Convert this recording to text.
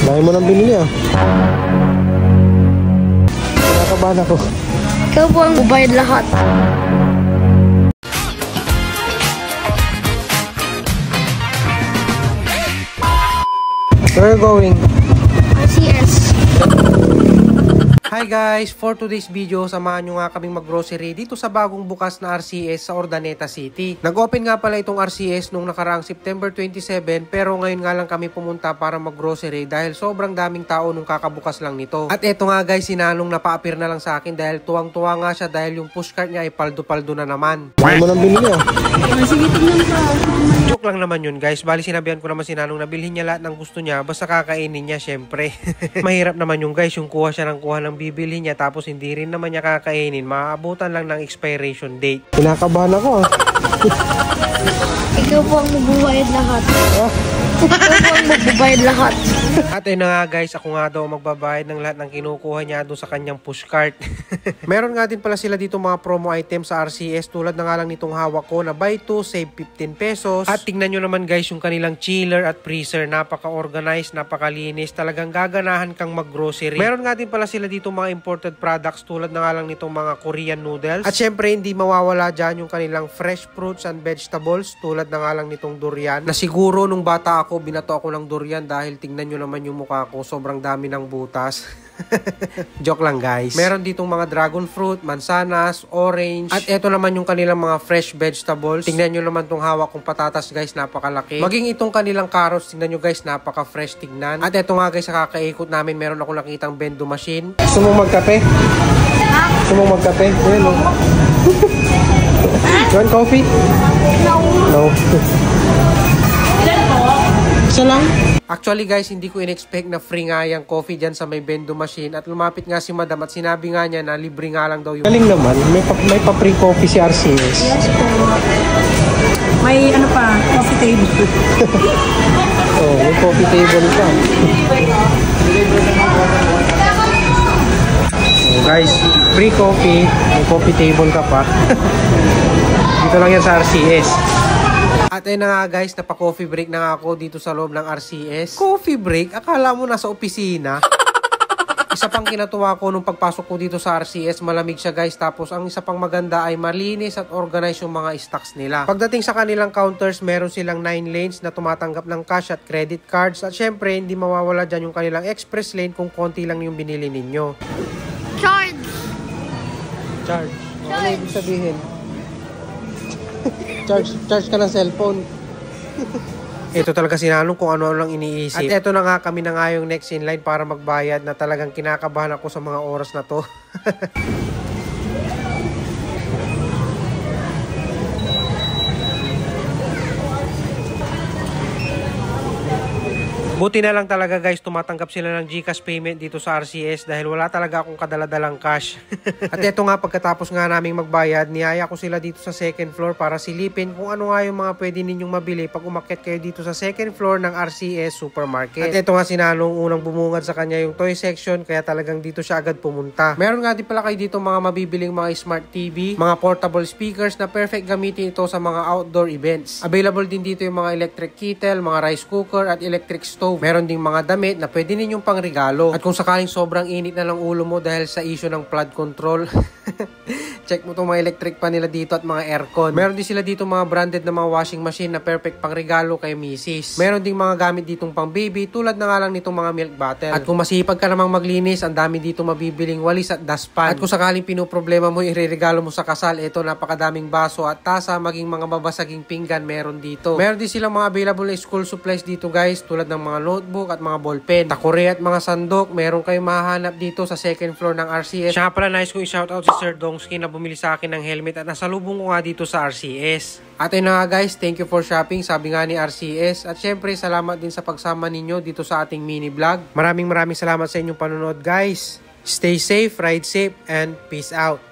Dahil mo nang binili ah. Kinakabahan ako. Ikaw po ang bubayad lahat. Where are you going? RCS. Hi guys! For today's video, samahan nyo nga kaming mag-grocery dito sa bagong bukas na RCS sa Urdaneta City. Nag-open nga pala itong RCS nung nakaraang September 27 pero ngayon nga lang kami pumunta para mag-grocery dahil sobrang daming tao nung kakabukas lang nito. At eto nga guys, sinanong napa-appear na lang sa akin dahil tuwang-tuwa nga siya dahil yung pushcart niya ay paldo-paldo na naman. Ano mo nang binili ah? Sige, tingnan ka. Joke lang naman yun guys. Bali sinabihan ko naman si Nanong na bilhin niya lahat ng gusto niya basta kakainin niya syempre. Mahirap naman yung guys, yung kuha siya ng kuha ng bibilhin niya tapos hindi rin naman niya kakainin. Maaabutan lang ng expiration date. Kinakabahan ako ah. Ikaw po ang magbubayad lahat. Ikaw po ang magbubayad lahat. At ayun na nga guys, ako nga daw magbabayad ng lahat ng kinukuha niya doon sa kanyang pushcart. Meron nga din pala sila dito mga promo items sa RCS tulad na nga lang nitong hawak ko na buy 2 save 15 pesos. At tingnan nyo naman guys yung kanilang chiller at freezer. Napaka-organized, napakalinis. Talagang gaganahan kang mag-grocery. Meron nga din pala sila dito mga imported products tulad na nga lang nitong mga Korean noodles. At syempre hindi mawawala dyan yung kanilang fresh fruits and vegetables tulad na nga lang nitong durian. Na siguro nung bata ako, binato ako ng durian dahil tingnan nyo naman yung mukha ko, sobrang dami ng butas. Joke lang guys. Meron ditong mga dragon fruit, mansanas, orange. At eto naman yung kanilang mga fresh vegetables. Tingnan nyo naman tong hawak kong patatas guys, napakalaki. Maging itong kanilang carrots, tingnan nyo guys, napaka-fresh tignan. At eto nga guys, sa kakaikot namin, meron ako nakitang bendo machine. Gusto mong magkape? Gusto mong magkape? Ayan o. You want coffee? No. No. Isa lang? Actually guys, hindi ko in-expect na free nga yung coffee dyan sa may bendo machine. At lumapit nga si madam at sinabi nga niya na libre nga lang daw yung... Galing naman, may pa-free coffee si RCS. Yes po. May ano pa, coffee table. Oh, may coffee table pa. Oh, guys, free coffee, may coffee table ka pa. Dito lang yan sa RCS. At ayun na nga guys, napa-coffee break na nga ako dito sa loob ng RCS. Coffee break? Akala mo nasa opisina? Isa pang kinatuwa ko nung pagpasok ko dito sa RCS, malamig siya guys. Tapos ang isa pang maganda ay malinis at organized yung mga stocks nila. Pagdating sa kanilang counters, meron silang 9 lanes na tumatanggap ng cash at credit cards. At syempre, hindi mawawala dyan yung kanilang express lane kung konti lang yung binili ninyo. Charge. Charge? Ano ibig sabihin? Charge ka ng cellphone. Ito talaga si Nanong kung ano lang iniisip. At eto na nga, kami na nga yung next in line para magbayad na talagang kinakabahan ako sa mga oras na to. Buti na lang talaga guys, tumatanggap sila ng GCash payment dito sa RCS dahil wala talaga akong kadala-dalang cash. At eto nga, pagkatapos nga naming magbayad, niyaya ko sila dito sa second floor para silipin kung ano nga yung mga pwede ninyong mabili pag umakyat kayo dito sa second floor ng RCS Supermarket. At eto nga si Nanong, unang bumungad sa kanya yung toy section kaya talagang dito siya agad pumunta. Meron nga din pala kayo dito mga mabibiling mga smart TV, mga portable speakers na perfect gamitin ito sa mga outdoor events. Available din dito yung mga electric kettle, mga rice cooker at electric stove. Meron ding mga damit na pwede ninyong pangregalo. At kung sakaling sobrang init na ng ulo mo dahil sa issue ng flood control, check mo itong mga electric pa nila dito at mga aircon. Meron din sila dito mga branded na mga washing machine na perfect pangregalo kay misis. Meron ding mga gamit ditong pang baby tulad na nga lang nitong mga milk bottle. At kung masipag ka namang maglinis, ang dami dito mabibiling walis at dustpan. At kung sakaling pinoproblema mo, ireregalo mo sa kasal, ito napakadaming baso at tasa, maging mga babasaging pinggan meron dito. Meron din silang mga available na school supplies dito guys tulad ng mga notebook at mga ballpen, takore at mga sandok. Meron kayong mahanap dito sa second floor ng RCS. Siya pala, nice kong i-shoutout si Sir Dongski na bumili sa akin ng helmet at nasalubong ko nga dito sa RCS. At ayun na nga guys, thank you for shopping, sabi nga ni RCS. At syempre, salamat din sa pagsama ninyo dito sa ating mini vlog. Maraming salamat sa inyong panonood guys. Stay safe, ride safe, and peace out.